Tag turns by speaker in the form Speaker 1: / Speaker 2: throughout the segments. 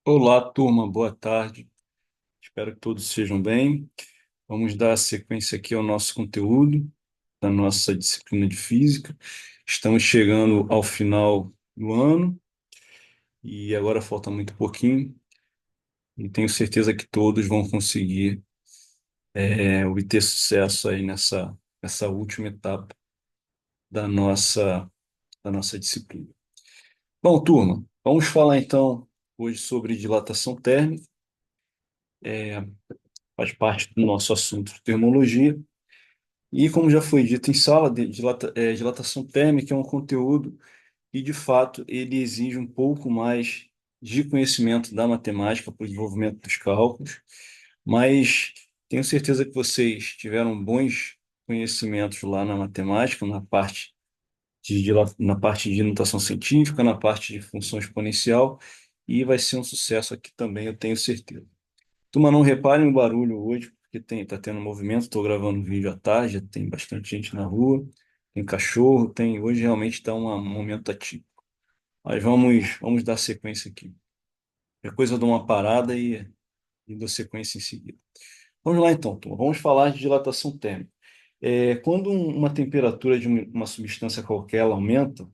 Speaker 1: Olá, turma, boa tarde. Espero que todos estejam bem. Vamos dar sequência aqui ao nosso conteúdo da nossa disciplina de física. Estamos chegando ao final do ano e agora falta muito pouquinho e tenho certeza que todos vão conseguir obter sucesso aí nessa última etapa da nossa disciplina. Bom, turma, vamos falar então hoje sobre dilatação térmica. Faz parte do nosso assunto de termologia. E como já foi dito em sala, dilatação térmica é um conteúdo que, de fato, ele exige um pouco mais de conhecimento da matemática para o desenvolvimento dos cálculos, mas tenho certeza que vocês tiveram bons conhecimentos lá na matemática, na parte de notação científica, na parte de função exponencial, e vai ser um sucesso aqui também, eu tenho certeza. Turma, não reparem o barulho hoje, porque tá tendo movimento, estou gravando vídeo à tarde, tem bastante gente na rua, tem cachorro, hoje realmente está um momento atípico. Mas vamos dar sequência aqui. É coisa de uma parada e dou sequência em seguida. Vamos lá então, turma. Vamos falar de dilatação térmica. Quando uma temperatura de uma substância qualquer ela aumenta,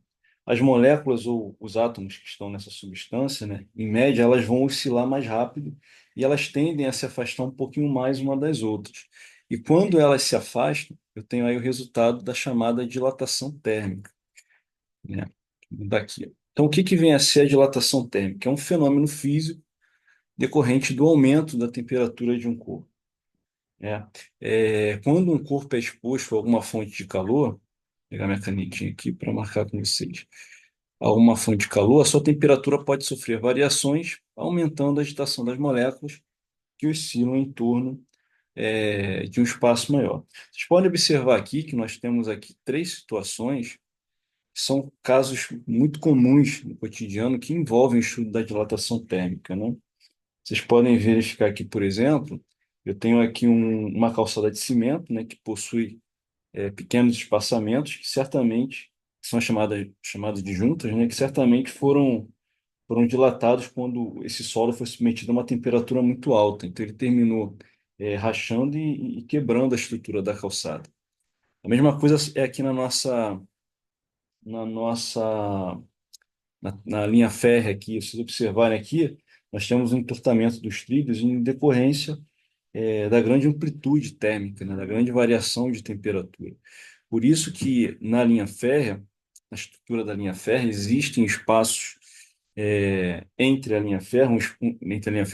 Speaker 1: as moléculas ou os átomos que estão nessa substância, né, em média, elas vão oscilar mais rápido e elas tendem a se afastar um pouquinho mais uma das outras. E quando elas se afastam, eu tenho aí o resultado da chamada dilatação térmica, né, daqui. Então, o que que vem a ser a dilatação térmica? É um fenômeno físico decorrente do aumento da temperatura de um corpo. É. Quando um corpo é exposto a alguma fonte de calor, vou pegar minha canetinha aqui para marcar com vocês, a alguma fonte de calor, a sua temperatura pode sofrer variações, aumentando a agitação das moléculas que oscilam em torno de um espaço maior. Vocês podem observar aqui que nós temos aqui três situações que são casos muito comuns no cotidiano que envolvem o estudo da dilatação térmica, né? Vocês podem verificar aqui, por exemplo, eu tenho aqui uma calçada de cimento, né, que possui pequenos espaçamentos que certamente são chamadas de juntas, né, que certamente foram dilatados quando esse solo foi submetido a uma temperatura muito alta. Então ele terminou rachando e quebrando a estrutura da calçada. A mesma coisa é aqui na nossa na linha férrea aqui. Se vocês observarem aqui, nós temos um encurtamento dos trilhos em decorrência da grande amplitude térmica, né, da grande variação de temperatura. Por isso que na linha férrea, na estrutura da linha férrea, existem espaços entre a linha férrea,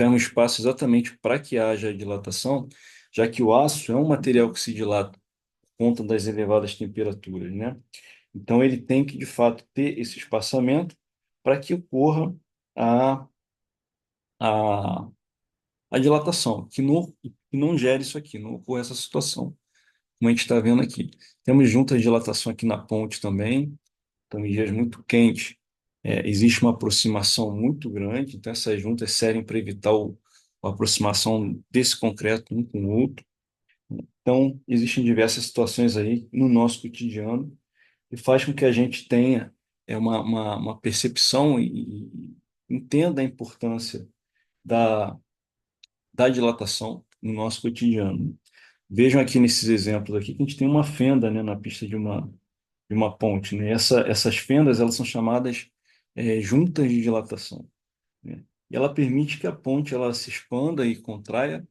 Speaker 1: um espaço exatamente para que haja dilatação, já que o aço é um material que se dilata por conta das elevadas temperaturas, né? Então ele tem que, de fato, ter esse espaçamento para que ocorra a, a, a dilatação, que não gere isso aqui, não ocorra essa situação, como a gente está vendo aqui. Temos juntas de dilatação aqui na ponte também, então em dias muito quentes, existe uma aproximação muito grande, então essas juntas servem para evitar a aproximação desse concreto um com o outro. Então, existem diversas situações aí no nosso cotidiano e faz com que a gente tenha uma percepção e entenda a importância da, da dilatação no nosso cotidiano. Vejam aqui nesses exemplos aqui que a gente tem uma fenda, né, na pista de uma ponte, né? Essas fendas elas são chamadas juntas de dilatação, né? E ela permite que a ponte ela se expanda e contraia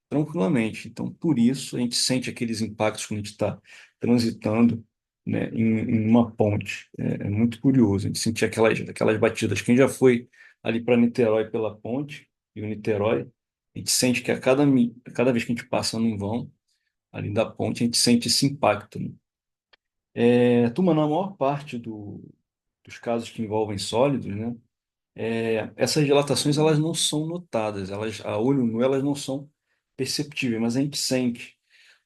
Speaker 1: tranquilamente. Então, por isso, a gente sente aqueles impactos quando a gente está transitando, né, em uma ponte. É muito curioso a gente sentir aquelas batidas. Quem já foi ali para Niterói pela ponte, e o Niterói, a gente sente que a cada vez que a gente passa num vão ali da ponte, a gente sente esse impacto, né? Turma, na maior parte dos casos que envolvem sólidos, né, essas dilatações elas não são notadas, a olho nu elas não são perceptíveis, mas a gente sente.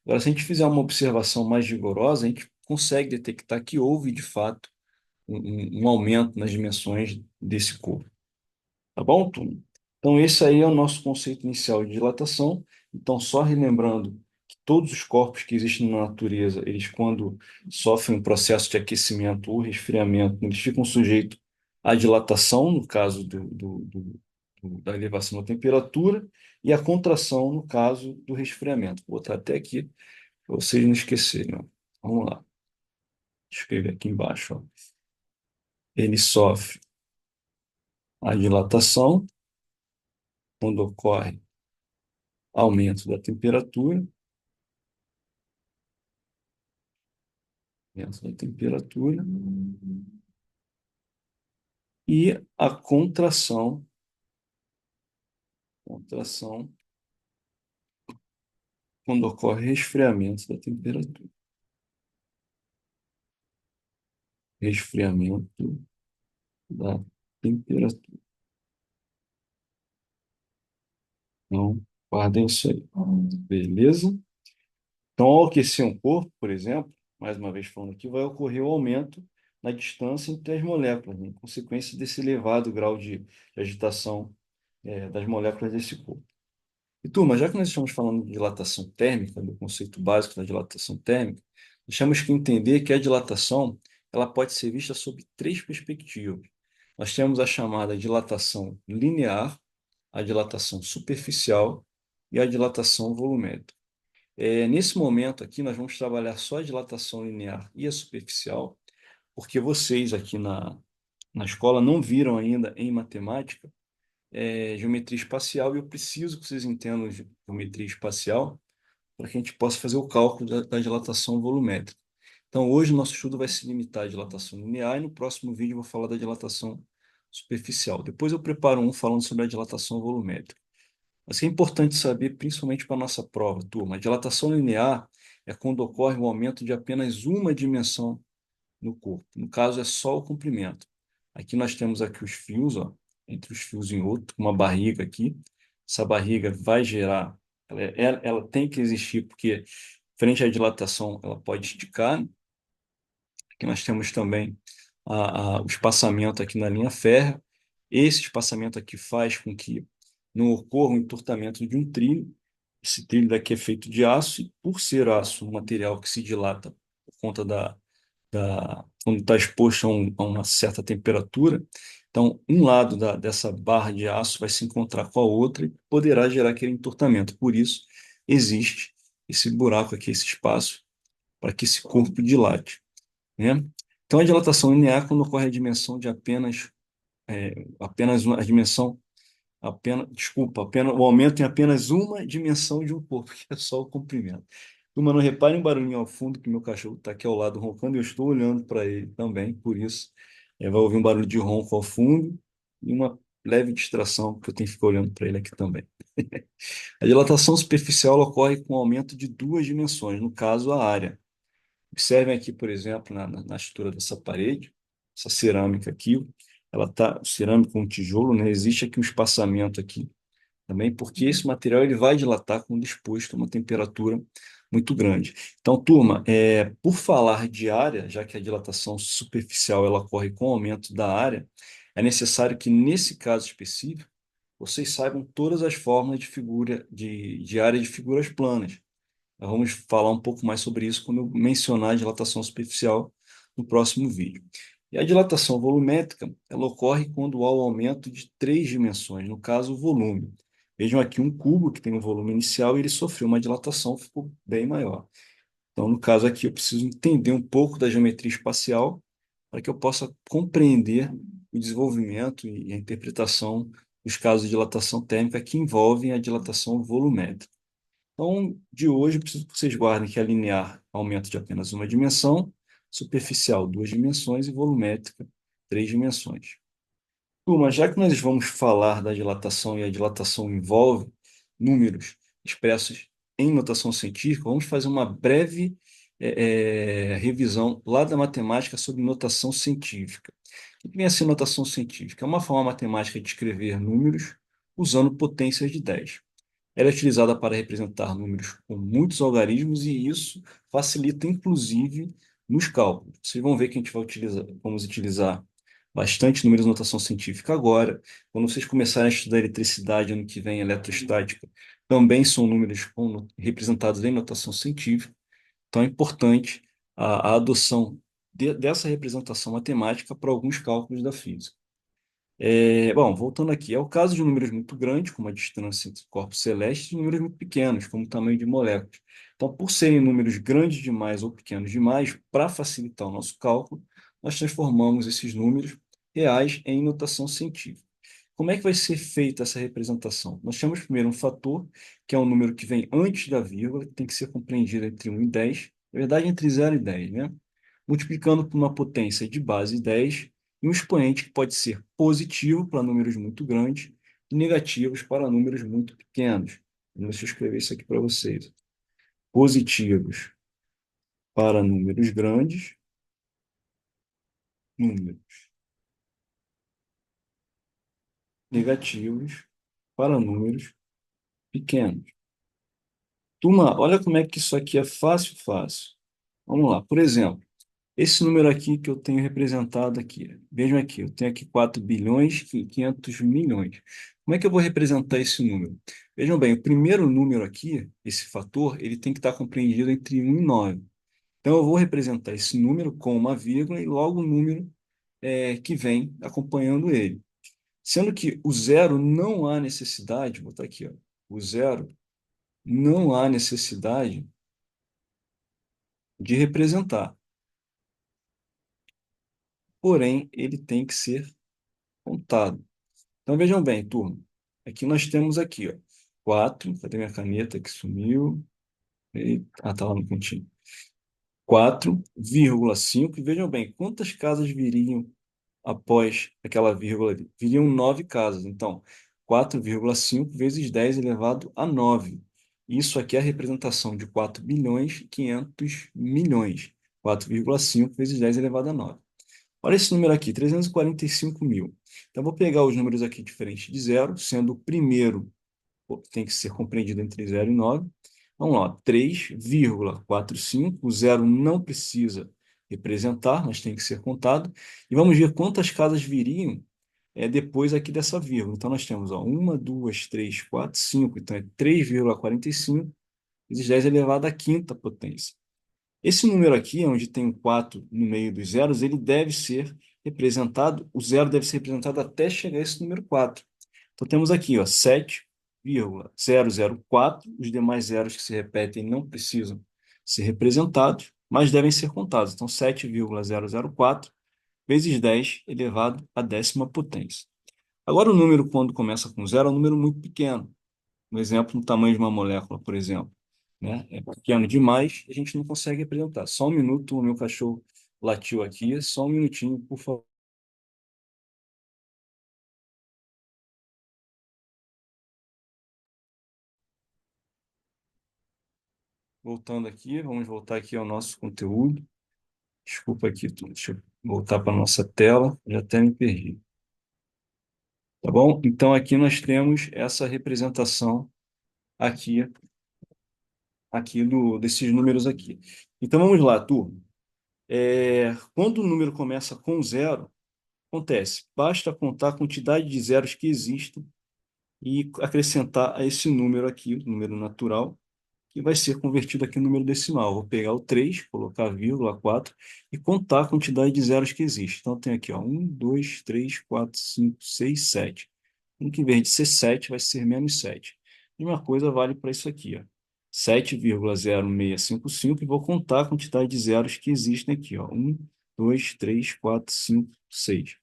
Speaker 1: Agora, se a gente fizer uma observação mais rigorosa, a gente consegue detectar que houve, de fato, um aumento nas dimensões desse corpo. Tá bom, turma? Então, esse aí é o nosso conceito inicial de dilatação. Então, só relembrando que todos os corpos que existem na natureza, eles, quando sofrem um processo de aquecimento ou resfriamento, eles ficam sujeitos à dilatação, no caso da elevação da temperatura e a contração no caso do resfriamento. Vou botar até aqui para vocês não esquecerem. Ó. Vamos lá. Escrever aqui embaixo. Ó. Ele sofre a dilatação quando ocorre aumento da temperatura, aumento da temperatura e a contração quando ocorre resfriamento da temperatura. Resfriamento da temperatura. Então, guardem isso aí. Beleza? Então, ao aquecer um corpo, por exemplo, mais uma vez falando aqui, vai ocorrer o aumento na distância entre as moléculas, né, em consequência desse elevado grau de agitação das moléculas desse corpo. E, turma, já que nós estamos falando de dilatação térmica, do conceito básico da dilatação térmica, nós temos que entender que a dilatação ela pode ser vista sob três perspectivas. Nós temos a chamada dilatação linear, a dilatação superficial e a dilatação volumétrica. Nesse momento aqui, nós vamos trabalhar só a dilatação linear e a superficial, porque vocês aqui na escola não viram ainda em matemática geometria espacial e eu preciso que vocês entendam geometria espacial para que a gente possa fazer o cálculo da dilatação volumétrica. Então, hoje o nosso estudo vai se limitar à dilatação linear e no próximo vídeo eu vou falar da dilatação superficial. Depois eu preparo um falando sobre a dilatação volumétrica. Mas é importante saber, principalmente para a nossa prova, turma, a dilatação linear é quando ocorre o aumento de apenas uma dimensão no corpo. No caso, é só o comprimento. Aqui nós temos aqui os fios, ó, entre os fios em outro, uma barriga aqui. Essa barriga vai gerar, ela tem que existir, porque frente à dilatação ela pode esticar. Aqui nós temos também o espaçamento aqui na linha férrea. Esse espaçamento aqui faz com que não ocorra o entortamento de um trilho. Esse trilho daqui é feito de aço, e por ser aço, um material que se dilata por conta quando está exposto a uma certa temperatura, então um lado dessa barra de aço vai se encontrar com a outra e poderá gerar aquele entortamento. Por isso, existe esse buraco aqui, esse espaço, para que esse corpo dilate, né? Então, a dilatação linear, quando ocorre a dimensão de apenas uma, a dimensão desculpa, o aumento em apenas uma dimensão de um corpo, que é só o comprimento. Turma, não repare um barulhinho ao fundo, que meu cachorro está aqui ao lado roncando, e eu estou olhando para ele também, por isso vai ouvir um barulho de ronco ao fundo e uma leve distração, porque eu tenho que ficar olhando para ele aqui também. A dilatação superficial ocorre com aumento de duas dimensões, no caso, a área. Observem aqui, por exemplo, na estrutura dessa parede, essa cerâmica aqui, ela está cerâmica com tijolo, né? Existe aqui um espaçamento aqui também, porque esse material ele vai dilatar quando exposto a uma temperatura muito grande. Então, turma, por falar de área, já que a dilatação superficial ela ocorre com o aumento da área, é necessário que, nesse caso específico, vocês saibam todas as fórmulas de figura de área de figuras planas. Nós vamos falar um pouco mais sobre isso quando eu mencionar a dilatação superficial no próximo vídeo. E a dilatação volumétrica, ela ocorre quando há o aumento de três dimensões, no caso, o volume. Vejam aqui um cubo que tem um volume inicial e ele sofreu uma dilatação, ficou bem maior. Então, no caso aqui, eu preciso entender um pouco da geometria espacial para que eu possa compreender o desenvolvimento e a interpretação dos casos de dilatação térmica que envolvem a dilatação volumétrica. Então, de hoje, eu preciso que vocês guardem que a linear aumento de apenas uma dimensão, superficial duas dimensões e volumétrica três dimensões. Turma, já que nós vamos falar da dilatação e a dilatação envolve números expressos em notação científica, vamos fazer uma breve revisão lá da matemática sobre notação científica. O que vem a ser notação científica? É uma forma matemática de escrever números usando potências de 10. Ela é utilizada para representar números com muitos algarismos e isso facilita, inclusive, nos cálculos. Vocês vão ver que a gente vamos utilizar bastante números de notação científica agora. Quando vocês começarem a estudar eletricidade ano que vem, eletrostática, também são números representados em notação científica. Então é importante a adoção dessa representação matemática para alguns cálculos da física. Bom, voltando aqui, é o caso de números muito grandes, como a distância entre corpos celestes, e números muito pequenos, como o tamanho de moléculas. Então, por serem números grandes demais ou pequenos demais, para facilitar o nosso cálculo, nós transformamos esses números reais em notação científica. Como é que vai ser feita essa representação? Nós temos primeiro um fator, que é um número que vem antes da vírgula, que tem que ser compreendido entre 1 e 10, na verdade entre 0 e 10, né? Multiplicando por uma potência de base 10 e um expoente que pode ser positivo para números muito grandes e negativos para números muito pequenos. Deixa eu escrever isso aqui para vocês. Positivos para números grandes, números negativos para números pequenos. Turma, olha como é que isso aqui é fácil, fácil. Vamos lá. Por exemplo, esse número aqui que eu tenho representado aqui. Vejam aqui, eu tenho aqui 4 bilhões e 500 milhões. Como é que eu vou representar esse número? Vejam bem, o primeiro número aqui, esse fator, ele tem que estar compreendido entre 1 e 9. Então, eu vou representar esse número com uma vírgula e logo o número que vem acompanhando ele. Sendo que o zero não há necessidade, vou botar aqui, ó, o zero não há necessidade de representar. Porém, ele tem que ser contado. Então, vejam bem, turma. Aqui nós temos aqui, ó, 4, cadê minha caneta que sumiu? Tá lá no cantinho. 4,5, e vejam bem, quantas casas viriam após aquela vírgula ali? Viriam 9 casas. Então, 4,5 vezes 10 elevado a 9. Isso aqui é a representação de 4 bilhões e 500 milhões. 4,5 vezes 10 elevado a 9. Olha esse número aqui, 345 mil. Então, vou pegar os números aqui diferentes de zero, sendo o primeiro, tem que ser compreendido entre 0 e 9. Vamos lá, 3,45. O zero não precisa representar, mas tem que ser contado. E vamos ver quantas casas viriam depois aqui dessa vírgula. Então, nós temos ó, 1, 2, 3, 4, 5. Então, é 3,45 vezes 10 elevado à quinta potência. Esse número aqui, onde tem um 4 no meio dos zeros, ele deve ser representado, o zero deve ser representado até chegar a esse número 4. Então temos aqui, ó, 7,004. Os demais zeros que se repetem não precisam ser representados, mas devem ser contados. Então 7,004 vezes 10 elevado à décima potência. Agora o número, quando começa com zero, é um número muito pequeno. Um exemplo, no tamanho de uma molécula, por exemplo, né? É pequeno demais, a gente não consegue representar. Só um minuto, o meu cachorro latiu aqui, só um minutinho, por favor. Voltando aqui, vamos voltar aqui ao nosso conteúdo. Desculpa aqui, deixa eu voltar para a nossa tela, já até me perdi. Tá bom? Então aqui nós temos essa representação aqui, desses números aqui. Então vamos lá, turma. Quando o número começa com zero, acontece, basta contar a quantidade de zeros que existem e acrescentar a esse número aqui, o número natural, que vai ser convertido aqui em número decimal. Vou pegar o 3, colocar vírgula 4 e contar a quantidade de zeros que existe. Então, tem aqui ó, 1, 2, 3, 4, 5, 6, 7. Em que em vez de ser 7, vai ser menos 7. A mesma coisa vale para isso aqui, ó. 7,0655 e vou contar a quantidade de zeros que existem aqui. Ó. 1, 2, 3, 4, 5, 6.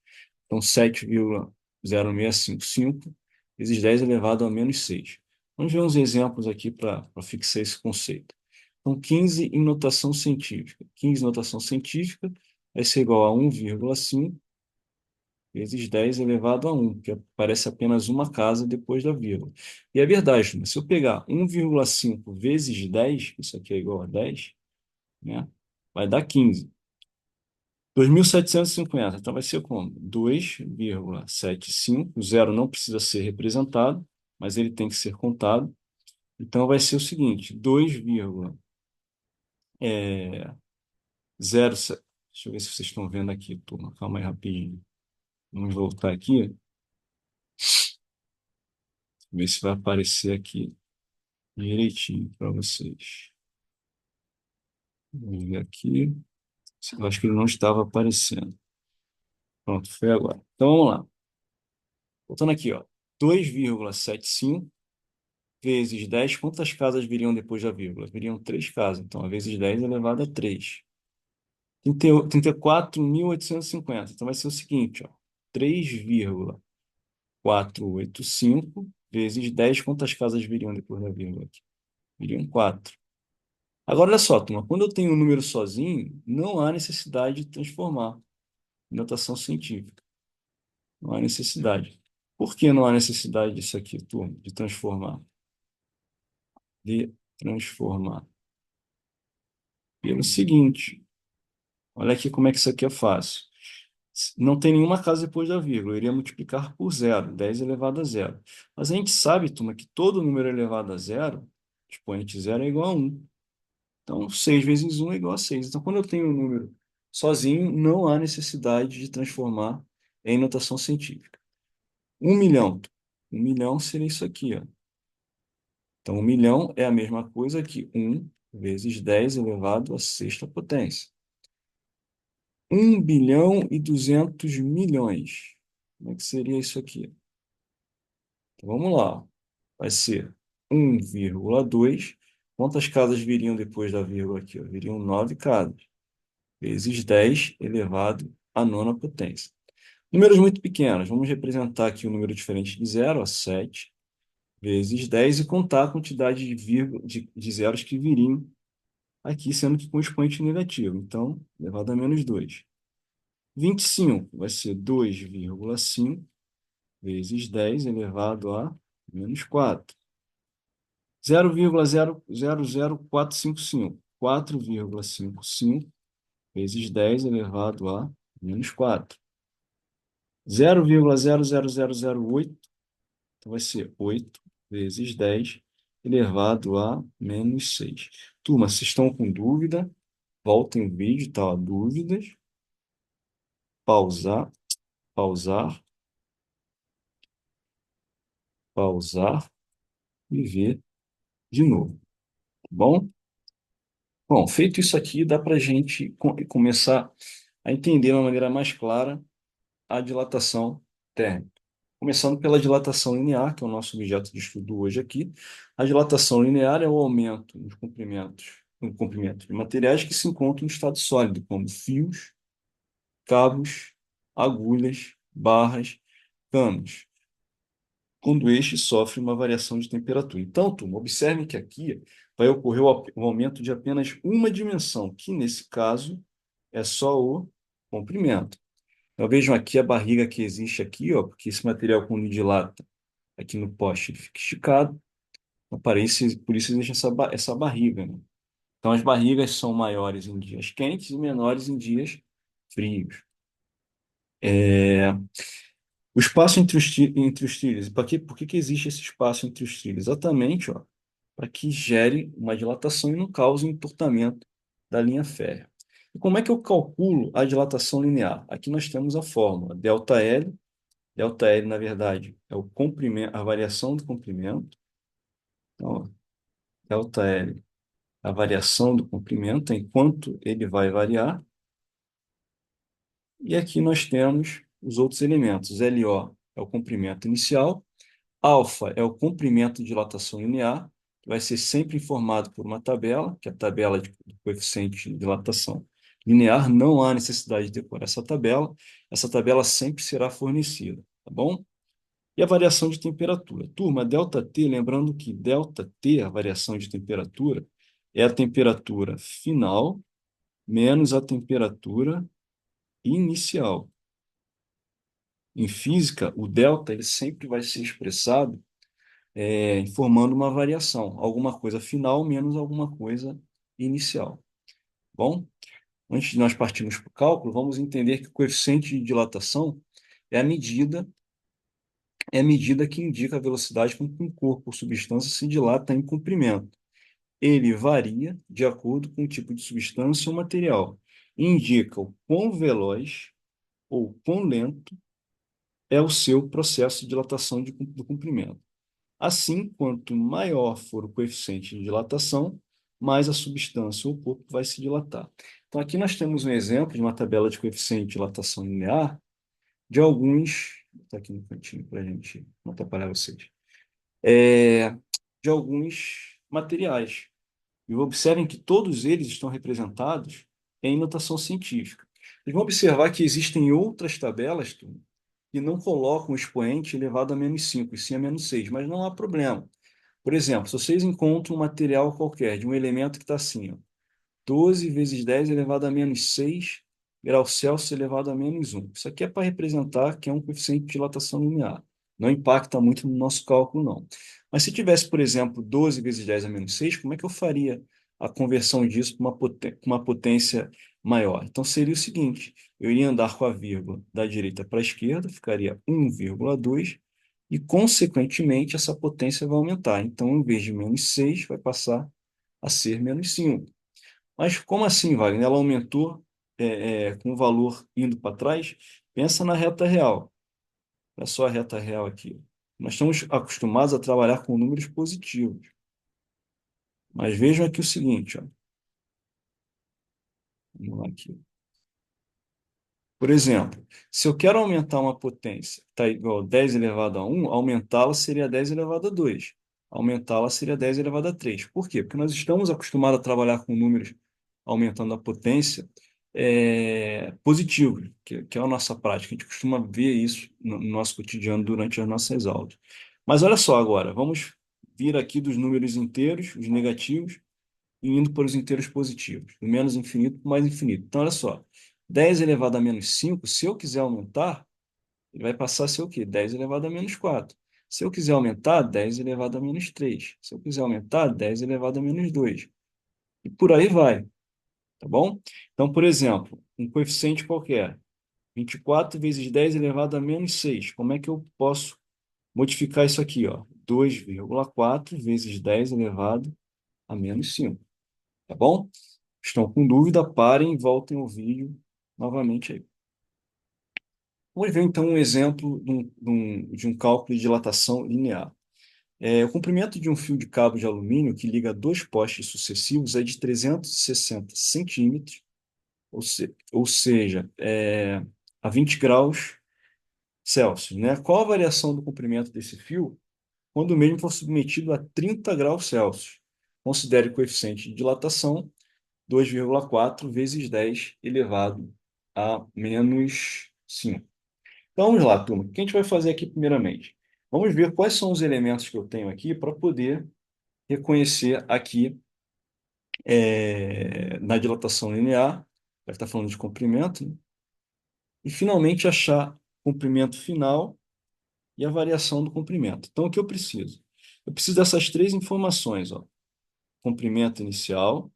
Speaker 1: Então, 7,0655 vezes 10 elevado a menos 6. Vamos ver uns exemplos aqui para fixar esse conceito. Então, 15 em notação científica. 15 em notação científica vai ser igual a 1,5 vezes 10 elevado a 1, que aparece apenas uma casa depois da vírgula. E é verdade, mas se eu pegar 1,5 vezes 10, isso aqui é igual a 10, né? Vai dar 15. 2.750, então vai ser como? 2,75. O zero não precisa ser representado, mas ele tem que ser contado. Então vai ser o seguinte, 2,07. Deixa eu ver se vocês estão vendo aqui, turma. Calma aí rapidinho. Vamos voltar aqui, ver se vai aparecer aqui direitinho para vocês. Vamos ver aqui. Eu acho que ele não estava aparecendo. Pronto, foi agora. Então vamos lá. Voltando aqui, ó, 2,75 vezes 10, quantas casas viriam depois da vírgula? Viriam 3 casas. Então, a vezes 10 elevado a 3. 34.850. Então, vai ser o seguinte, ó, 3,485 vezes 10, quantas casas viriam depois da vírgula aqui? Viriam 4. Agora, olha só, turma, quando eu tenho um número sozinho, não há necessidade de transformar em notação científica. Não há necessidade. Por que não há necessidade disso aqui, turma, de transformar? De transformar. Pelo seguinte, olha aqui como é que isso aqui é fácil. Não tem nenhuma casa depois da vírgula, eu iria multiplicar por zero, 10 elevado a zero. Mas a gente sabe, turma, que todo número elevado a zero, expoente zero é igual a 1. Então, 6 vezes 1 é igual a 6. Então, quando eu tenho um número sozinho, não há necessidade de transformar em notação científica. 1 milhão. 1 milhão seria isso aqui, ó. Então, 1 milhão é a mesma coisa que 1 vezes 10 elevado à sexta potência. 1,2 bilhão. Como é que seria isso aqui? Então, vamos lá. Vai ser 1,2. Quantas casas viriam depois da vírgula aqui, ó? Viriam 9 casas. Vezes 10 elevado à nona potência. Números muito pequenos. Vamos representar aqui um número diferente de zero, a 7, vezes 10 e contar a quantidade de, de zeros que viriam aqui, sendo que com expoente negativo. Então, elevado a menos 2. 25 vai ser 2,5 vezes 10 elevado a menos 4. 0,00455. 4,55 vezes 10 elevado a menos 4. 0,00008, então vai ser 8 vezes 10 elevado a menos 6. Turma, se estão com dúvida, voltem o vídeo, tá? Dúvidas, pausar, pausar, pausar e ver de novo, tá bom? Bom, feito isso aqui, dá para a gente começar a entender de uma maneira mais clara a dilatação térmica. Começando pela dilatação linear, que é o nosso objeto de estudo hoje aqui. A dilatação linear é o aumento nos comprimentos, no comprimento de materiais que se encontram em estado sólido, como fios, cabos, agulhas, barras, canos, quando este sofre uma variação de temperatura. Então, turma, observe que aqui vai ocorrer o aumento de apenas uma dimensão, que nesse caso é só o comprimento. Então, vejam aqui a barriga que existe aqui, ó, porque esse material, quando dilata aqui no poste, ele fica esticado, aparece, por isso existe essa barriga, né? Então, as barrigas são maiores em dias quentes e menores em dias frios. O espaço entre os trilhos. Por que existe esse espaço entre os trilhos? Exatamente, ó, para que gere uma dilatação e não cause encurtamento da linha férrea. E como é que eu calculo a dilatação linear? Aqui nós temos a fórmula ΔL. ΔL, na verdade, é o comprimento, a variação do comprimento. Então, ó, ΔL, a variação do comprimento, enquanto ele vai variar. E aqui nós temos os outros elementos. LO é o comprimento inicial. Alfa é o comprimento de dilatação linear, que vai ser sempre informado por uma tabela, que é a tabela do coeficiente de dilatação linear. Não há necessidade de decorar essa tabela. Essa tabela sempre será fornecida, tá bom? E a variação de temperatura. Turma, ΔT, lembrando que ΔT, a variação de temperatura, é a temperatura final menos a temperatura inicial. Em física, o delta ele sempre vai ser expressado informando uma variação, alguma coisa final menos alguma coisa inicial. Bom, antes de nós partirmos para o cálculo, vamos entender que o coeficiente de dilatação é a medida que indica a velocidade com que um corpo ou substância se dilata em comprimento. Ele varia de acordo com o tipo de substância ou material. E indica o quão veloz ou quão lento é o seu processo de dilatação do comprimento. Assim, quanto maior for o coeficiente de dilatação, mais a substância ou o corpo vai se dilatar. Então, aqui nós temos um exemplo de uma tabela de coeficiente de dilatação linear de alguns botar aqui no cantinho para a gente não atrapalhar vocês. É, de alguns materiais. E observem que todos eles estão representados em notação científica. Vocês vão observar que existem outras tabelas, turma, que não colocam o expoente elevado a -5, e sim a -6, mas não há problema. Por exemplo, se vocês encontram um material qualquer de um elemento que está assim, ó, 12 vezes 10 elevado a -6 graus Celsius elevado a -1. Isso aqui é para representar que é um coeficiente de dilatação linear. Não impacta muito no nosso cálculo, não. Mas se tivesse, por exemplo, 12 vezes 10 a -6, como é que eu faria a conversão disso para uma potência maior? Então, seria o seguinte, eu iria andar com a vírgula da direita para a esquerda, ficaria 1,2, e, consequentemente, essa potência vai aumentar. Então, em vez de -6, vai passar a ser -5. Mas como assim, Wagner? Ela aumentou com o valor indo para trás? Pensa na reta real. Olha só a reta real aqui. Nós estamos acostumados a trabalhar com números positivos. Mas vejam aqui o seguinte, ó. Vamos lá aqui. Por exemplo, se eu quero aumentar uma potência que está igual a 10 elevado a 1, aumentá-la seria 10 elevado a 2. Aumentá-la seria 10 elevado a 3. Por quê? Porque nós estamos acostumados a trabalhar com números aumentando a potência positivos, que é a nossa prática. A gente costuma ver isso no nosso cotidiano durante as nossas aulas. Mas olha só agora, vamos vir aqui dos números inteiros, os negativos, e indo para os inteiros positivos, do menos infinito para o mais infinito. Então, olha só, 10 elevado a -5, se eu quiser aumentar, ele vai passar a ser o quê? 10 elevado a -4. Se eu quiser aumentar, 10 elevado a -3. Se eu quiser aumentar, 10 elevado a -2. E por aí vai, tá bom? Então, por exemplo, um coeficiente qualquer, 24 vezes 10 elevado a -6. Como é que eu posso modificar isso aqui, ó? 2,4 vezes 10 elevado a -5. Tá bom? Estão com dúvida, parem e voltem ao vídeo novamente aí. Vamos ver então um exemplo de um cálculo de dilatação linear. O comprimento de um fio de cabo de alumínio que liga dois postes sucessivos é de 360 centímetros, ou seja, a 20 graus Celsius, né? Qual a variação do comprimento desse fio quando o mesmo for submetido a 30 graus Celsius? Considere o coeficiente de dilatação 2,4 vezes 10 elevado a -5. Então, vamos lá, turma. O que a gente vai fazer aqui primeiramente? Vamos ver quais são os elementos que eu tenho aqui para poder reconhecer aqui na dilatação linear, vai estar falando de comprimento, né? E finalmente achar o comprimento final e a variação do comprimento. Então, o que eu preciso? Eu preciso dessas três informações, ó. Comprimento inicial,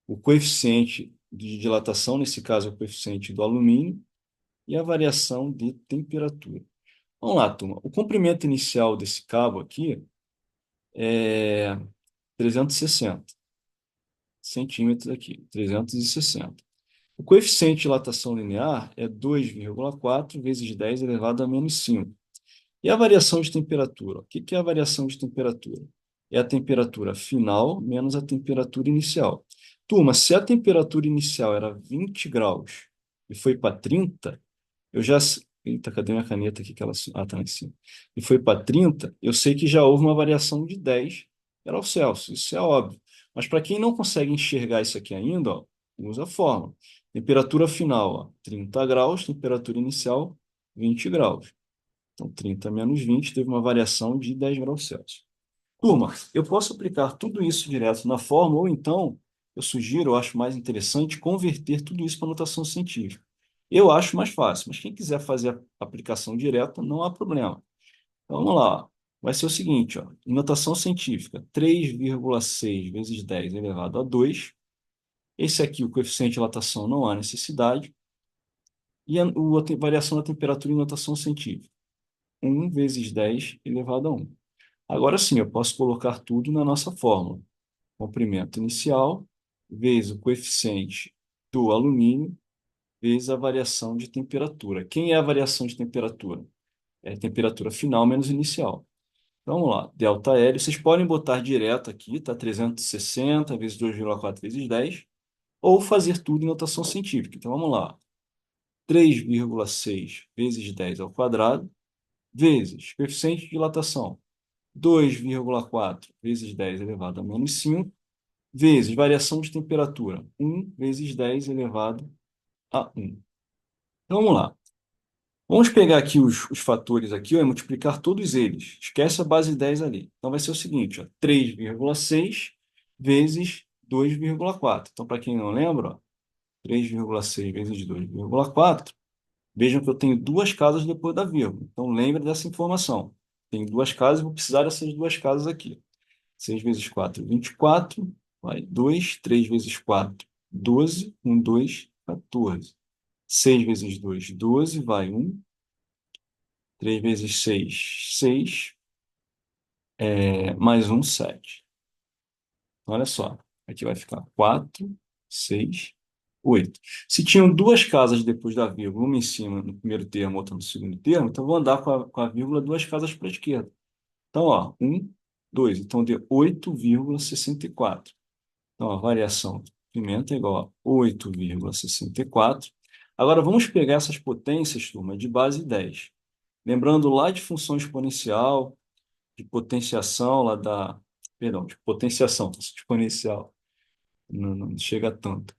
Speaker 1: o coeficiente de dilatação, nesse caso é o coeficiente do alumínio, e a variação de temperatura. Vamos lá, turma. O comprimento inicial desse cabo aqui é 360 centímetros aqui, 360. O coeficiente de dilatação linear é 2,4 vezes 10 elevado a -5. E a variação de temperatura? O que é a variação de temperatura? É a temperatura final menos a temperatura inicial. Turma, se a temperatura inicial era 20 graus e foi para 30, eu já. Eita, cadê minha caneta aqui? Que ela... Ah, tá lá em cima. E foi para 30, eu sei que já houve uma variação de 10 graus Celsius. Isso é óbvio. Mas para quem não consegue enxergar isso aqui ainda, ó, usa a fórmula. Temperatura final, ó, 30 graus, temperatura inicial, 20 graus. Então, 30 menos 20 teve uma variação de 10 graus Celsius. Turma, eu posso aplicar tudo isso direto na fórmula, ou então, eu sugiro, eu acho mais interessante, converter tudo isso para notação científica. Eu acho mais fácil, mas quem quiser fazer a aplicação direta, não há problema. Então, vamos lá. Ó. Vai ser o seguinte, ó, em notação científica, 3,6 vezes 10 elevado a 2. Esse aqui, o coeficiente de dilatação, não há necessidade. E a variação da temperatura em notação científica, 1 vezes 10 elevado a 1. Agora sim, eu posso colocar tudo na nossa fórmula. Comprimento inicial vezes o coeficiente do alumínio vezes a variação de temperatura. Quem é a variação de temperatura? É a temperatura final menos inicial. Então, vamos lá. Delta L, vocês podem botar direto aqui, tá? 360 vezes 2,4 vezes 10, ou fazer tudo em notação científica. Então, vamos lá. 3,6 vezes 10 ao quadrado vezes coeficiente de dilatação, 2,4 vezes 10 elevado a menos 5 vezes variação de temperatura, 1 vezes 10 elevado a 1. Então, vamos lá. Vamos pegar aqui os fatores aqui, ó, e multiplicar todos eles. Esquece a base 10 ali. Então, vai ser o seguinte, ó, 3,6 vezes 2,4. Então, para quem não lembra, ó, 3,6 vezes 2,4. Vejam que eu tenho duas casas depois da vírgula. Então, lembre dessa informação. Tenho duas casas, vou precisar dessas duas casas aqui. 6 vezes 4, 24. Vai 2. 3 vezes 4, 12. 1, 2, 14. 6 vezes 2, 12. Vai 1. 3 vezes 6, 6. Mais 1, 7. Olha só. Aqui vai ficar 4, 6, 8. Se tinham duas casas depois da vírgula, uma em cima no primeiro termo, outra no segundo termo, então vou andar com a vírgula duas casas para a esquerda. Então, ó, 1, 2. Então, deu 8,64. Então, a variação do comprimento é igual a 8,64. Agora, vamos pegar essas potências, turma, de base 10. Lembrando lá de função exponencial, de potenciação, lá da... Perdão, de potenciação, exponencial. Não chega a tanto.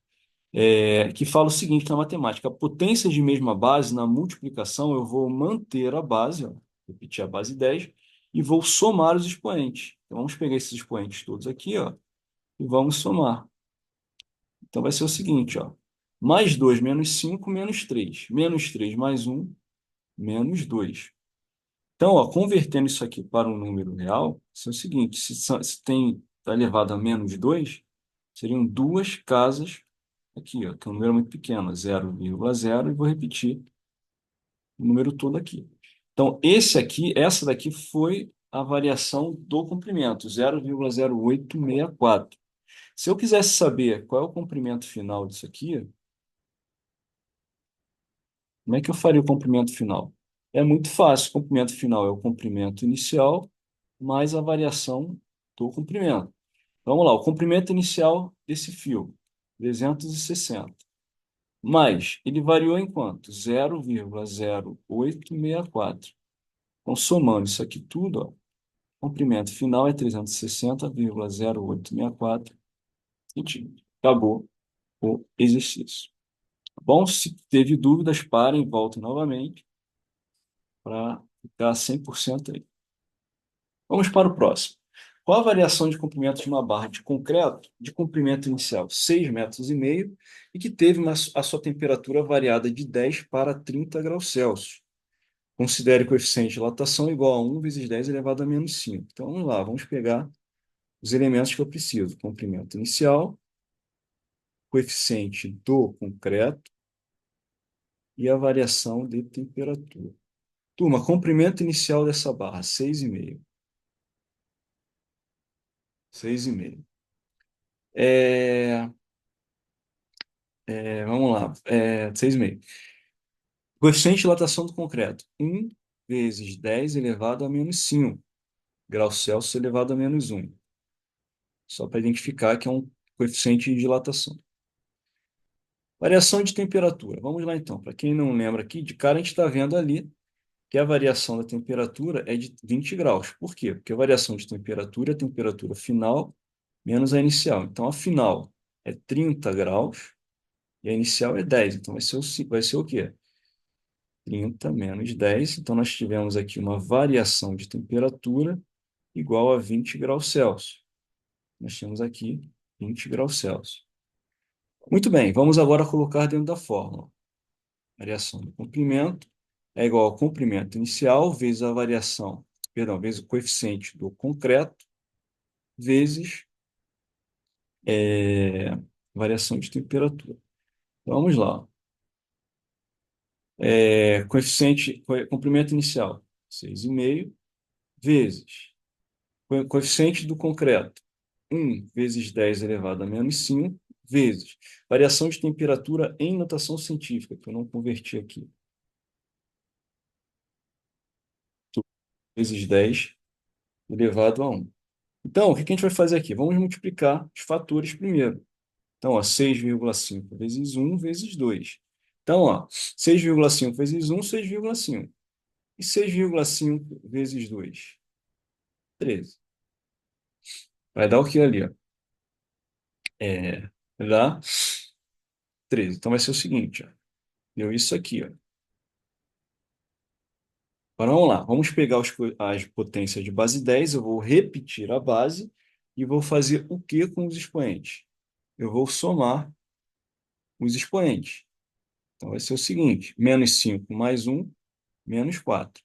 Speaker 1: Que fala o seguinte na matemática: a potência de mesma base, na multiplicação, eu vou manter a base, ó, repetir a base 10, e vou somar os expoentes. Então, vamos pegar esses expoentes todos aqui, ó, e vamos somar. Então, vai ser o seguinte, ó, mais 2 menos 5 menos 3. Menos 3 mais 1, menos 2. Então, ó, convertendo isso aqui para um número real, isso é o seguinte: se tem está elevado a menos 2, seriam duas casas aqui, ó, que é um número muito pequeno, 0,0, e vou repetir o número todo aqui. Então, essa daqui foi a variação do comprimento, 0,0864. Se eu quisesse saber qual é o comprimento final disso aqui, como é que eu faria o comprimento final? É muito fácil. O comprimento final é o comprimento inicial mais a variação do comprimento. Vamos lá, o comprimento inicial desse fio, 360. Mas ele variou em quanto? 0,0864. Então, somando isso aqui tudo, ó, o comprimento final é 360,0864 centímetros. Acabou o exercício. Tá bom? Se teve dúvidas, parem e voltem novamente para ficar 100% aí. Vamos para o próximo. Qual a variação de comprimento de uma barra de concreto de comprimento inicial 6,5 metros e que teve a sua temperatura variada de 10 para 30 graus Celsius? Considere o coeficiente de dilatação igual a 1 vezes 10 elevado a menos 5. Então, vamos lá, vamos pegar os elementos que eu preciso. Comprimento inicial, coeficiente do concreto e a variação de temperatura. Turma, comprimento inicial dessa barra, 6,5. 6,5. É, vamos lá, 6,5. Coeficiente de dilatação do concreto, 1 vezes 10 elevado a menos 5 graus Celsius elevado a menos 1. Só para identificar que é um coeficiente de dilatação. Variação de temperatura. Vamos lá, então. Para quem não lembra aqui, de cara a gente está vendo ali que a variação da temperatura é de 20 graus. Por quê? Porque a variação de temperatura é a temperatura final menos a inicial. Então, a final é 30 graus e a inicial é 10. Então, vai ser o quê? 30 menos 10. Então, nós tivemos aqui uma variação de temperatura igual a 20 graus Celsius. Nós temos aqui 20 graus Celsius. Muito bem, vamos agora colocar dentro da fórmula. Variação do comprimento é igual ao comprimento inicial vezes a variação, perdão, vezes o coeficiente do concreto vezes é, variação de temperatura. Então, vamos lá. Comprimento inicial, 6,5, vezes coeficiente do concreto, 1 vezes 10 elevado a menos 5, vezes variação de temperatura em notação científica, que eu não converti aqui, vezes 10 elevado a 1. Então, o que a gente vai fazer aqui? Vamos multiplicar os fatores primeiro. Então, ó, 6,5 vezes 1 vezes 2. Então, ó, 6,5 vezes 1, 6,5. E 6,5 vezes 2? 13. Vai dar o que ali, ó? Vai dar 13. Então vai ser o seguinte, ó. Deu isso aqui, ó. Agora vamos lá. Vamos pegar as potências de base 10. Eu vou repetir a base e vou fazer o que com os expoentes? Eu vou somar os expoentes. Então vai ser o seguinte: menos 5 mais um, menos 4.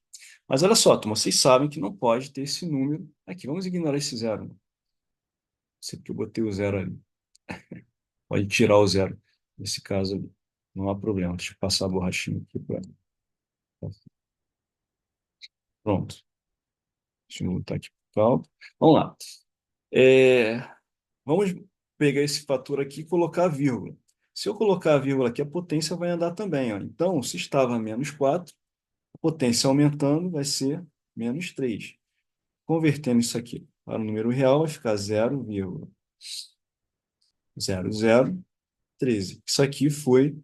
Speaker 1: Mas olha só, turma, vocês sabem que não pode ter esse número aqui. Vamos ignorar esse zero, né? Sei que eu botei o zero ali. Pode tirar o zero nesse caso ali. Não há problema. Deixa eu passar a borrachinha aqui para. Pronto. Deixa eu voltar aqui para o cálculo. Vamos lá. É, Vamos pegar esse fator aqui e colocar a vírgula. Se eu colocar a vírgula aqui, a potência vai andar também, ó. Então, se estava menos 4, a potência aumentando vai ser menos 3. Convertendo isso aqui para o número real, vai ficar 0,0013. Isso aqui foi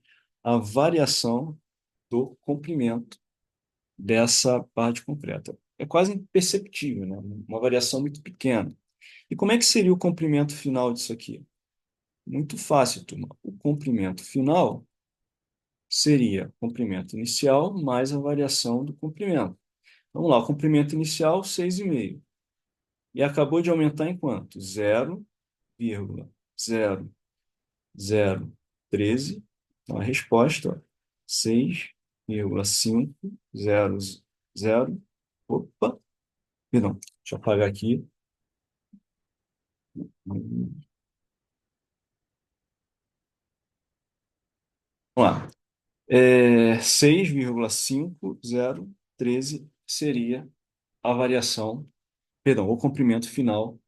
Speaker 1: a variação do comprimento dessa parte concreta. É quase imperceptível, né? Uma variação muito pequena. E como é que seria o comprimento final disso aqui? Muito fácil, turma. O comprimento final seria o comprimento inicial mais a variação do comprimento. Vamos lá, o comprimento inicial, 6,5. E acabou de aumentar em quanto? 0,0013. Então, a resposta, ó, 6,500. Opa, perdão, deixa eu apagar aqui. Vamos lá. 6,5013 seria a variação, perdão, o comprimento final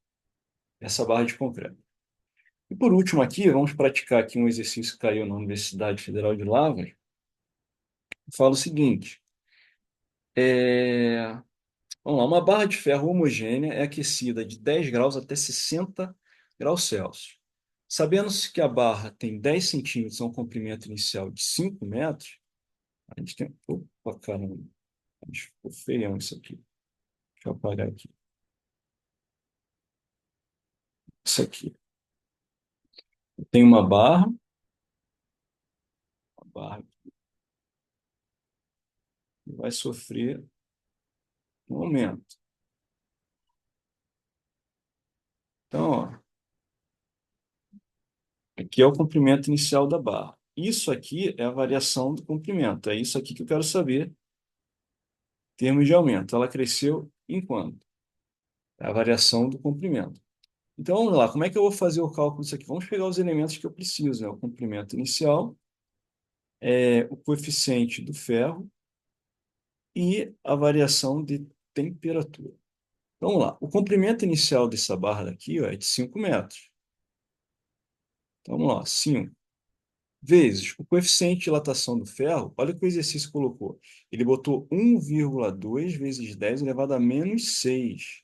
Speaker 1: dessa barra de concreto. E por último aqui, vamos praticar aqui um exercício que caiu na Universidade Federal de Lavras. Fala o seguinte, é, vamos lá, uma barra de ferro homogênea é aquecida de 10 graus até 60 graus Celsius. Sabendo-se que a barra tem 10 centímetros, é um comprimento inicial de 5 metros, a gente tem... Opa, caramba, ficou feião isso aqui. Deixa eu apagar aqui. Isso aqui. Tem uma barra que vai sofrer um aumento. Então, ó, aqui é o comprimento inicial da barra. Isso aqui é a variação do comprimento. É isso aqui que eu quero saber, em termos de aumento. Ela cresceu em quanto? É a variação do comprimento. Então, vamos lá. Como é que eu vou fazer o cálculo disso aqui? Vamos pegar os elementos que eu preciso, né? O comprimento inicial, o coeficiente do ferro e a variação de temperatura. Vamos lá. O comprimento inicial dessa barra daqui, ó, é de 5 metros. Então, vamos lá. 5 vezes o coeficiente de dilatação do ferro. Olha o que o exercício colocou. Ele botou 1,2 vezes 10 elevado a menos 6.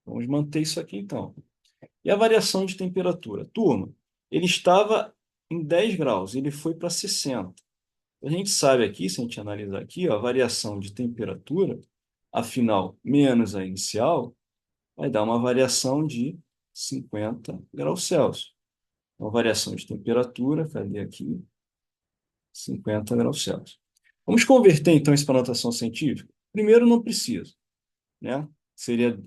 Speaker 1: Vamos manter isso aqui, então. E a variação de temperatura? Turma, ele estava em 10 graus, ele foi para 60. A gente sabe aqui, se a gente analisar aqui, ó, a variação de temperatura, afinal, menos a inicial, vai dar uma variação de 50 graus Celsius. Uma variação de temperatura, cadê aqui? 50 graus Celsius. Vamos converter, então, isso para notação científica? Primeiro, não precisa, né? Seria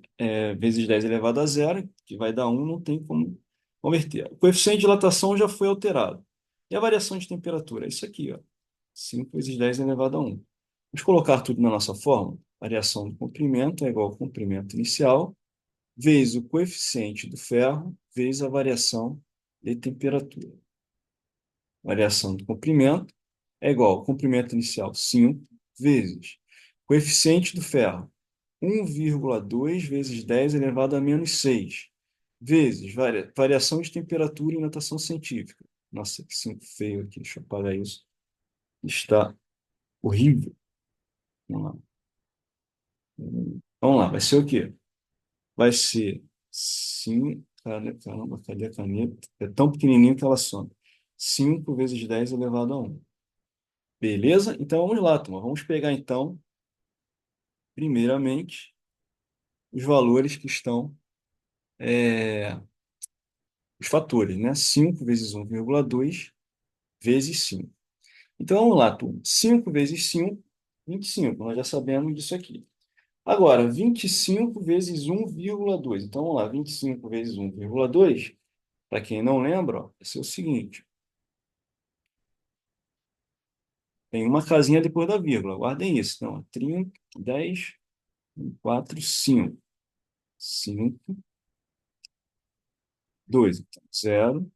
Speaker 1: vezes 10 elevado a zero, que vai dar 1, não tem como converter. O coeficiente de dilatação já foi alterado. E a variação de temperatura? É isso aqui, ó. 5 vezes 10 elevado a 1. Vamos colocar tudo na nossa fórmula. Variação do comprimento é igual ao comprimento inicial, vezes o coeficiente do ferro, vezes a variação de temperatura. Variação do comprimento é igual ao comprimento inicial 5 vezes coeficiente do ferro 1,2 vezes 10 elevado a menos 6 vezes variação de temperatura em notação científica. Nossa, que 5 feio aqui, deixa eu apagar isso. Está horrível. Vamos lá. Vamos lá, vai ser o quê? Vai ser sim, caramba, cadê a caneta? É tão pequenininho que ela some. 5 vezes 10 elevado a 1. Beleza? Então vamos lá, turma. Vamos pegar então primeiramente, os valores que estão, é, os fatores, né? 5 vezes 1,2 vezes 5. Então, vamos lá, turma. 5 vezes 5, 25. Nós já sabemos disso aqui. Agora, 25 vezes 1,2. Então, vamos lá. 25 vezes 1,2, para quem não lembra, ó, vai ser o seguinte. Tem uma casinha depois da vírgula. Guardem isso. Então, 30, 10, 4, 5. 5, 2. Então, 0.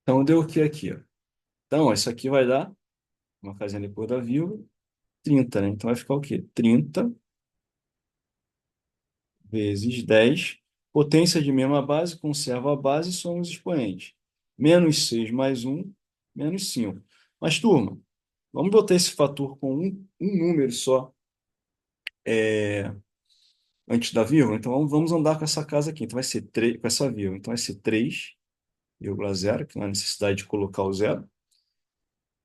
Speaker 1: Então, deu o que aqui, ó? Então, isso aqui vai dar uma casinha depois da vírgula, 30, né? Então, vai ficar o quê? 30 vezes 10. Potência de mesma base, conserva a base e soma os expoentes. Menos 6 mais 1, menos 5. Mas, turma, vamos botar esse fator com um número só antes da vírgula? Então, vamos andar com essa casa aqui. Então, vai ser 3, com essa vírgula. Então, vai ser 3,0, que não há necessidade de colocar o zero,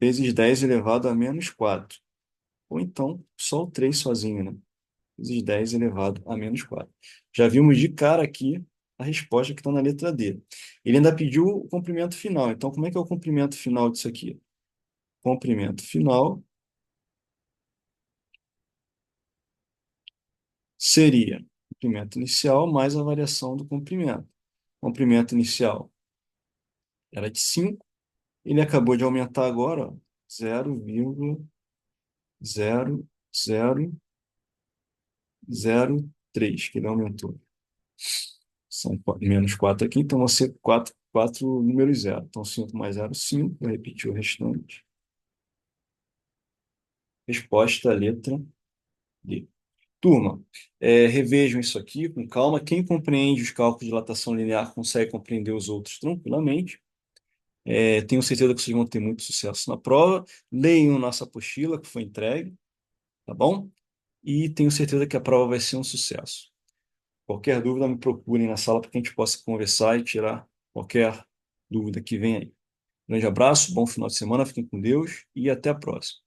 Speaker 1: vezes 10 elevado a menos 4. Ou então, só o 3 sozinho, né? Vezes 10 elevado a menos 4. Já vimos de cara aqui a resposta que está na letra D. Ele ainda pediu o comprimento final. Então, como é que é o comprimento final disso aqui? Comprimento final seria o comprimento inicial mais a variação do comprimento. Comprimento inicial era de 5. Ele acabou de aumentar agora, ó, 0,0003, que ele aumentou. São menos 4 aqui, então vão ser 4 números zero. Então, 5 mais 0, 5. Vou repetir o restante. Resposta, letra D. Turma, revejam isso aqui com calma. Quem compreende os cálculos de dilatação linear consegue compreender os outros tranquilamente. Tenho certeza que vocês vão ter muito sucesso na prova. Leiam nossa apostila que foi entregue, tá bom? E tenho certeza que a prova vai ser um sucesso. Qualquer dúvida, me procurem na sala para que a gente possa conversar e tirar qualquer dúvida que venha aí. Grande abraço, bom final de semana, fiquem com Deus e até a próxima.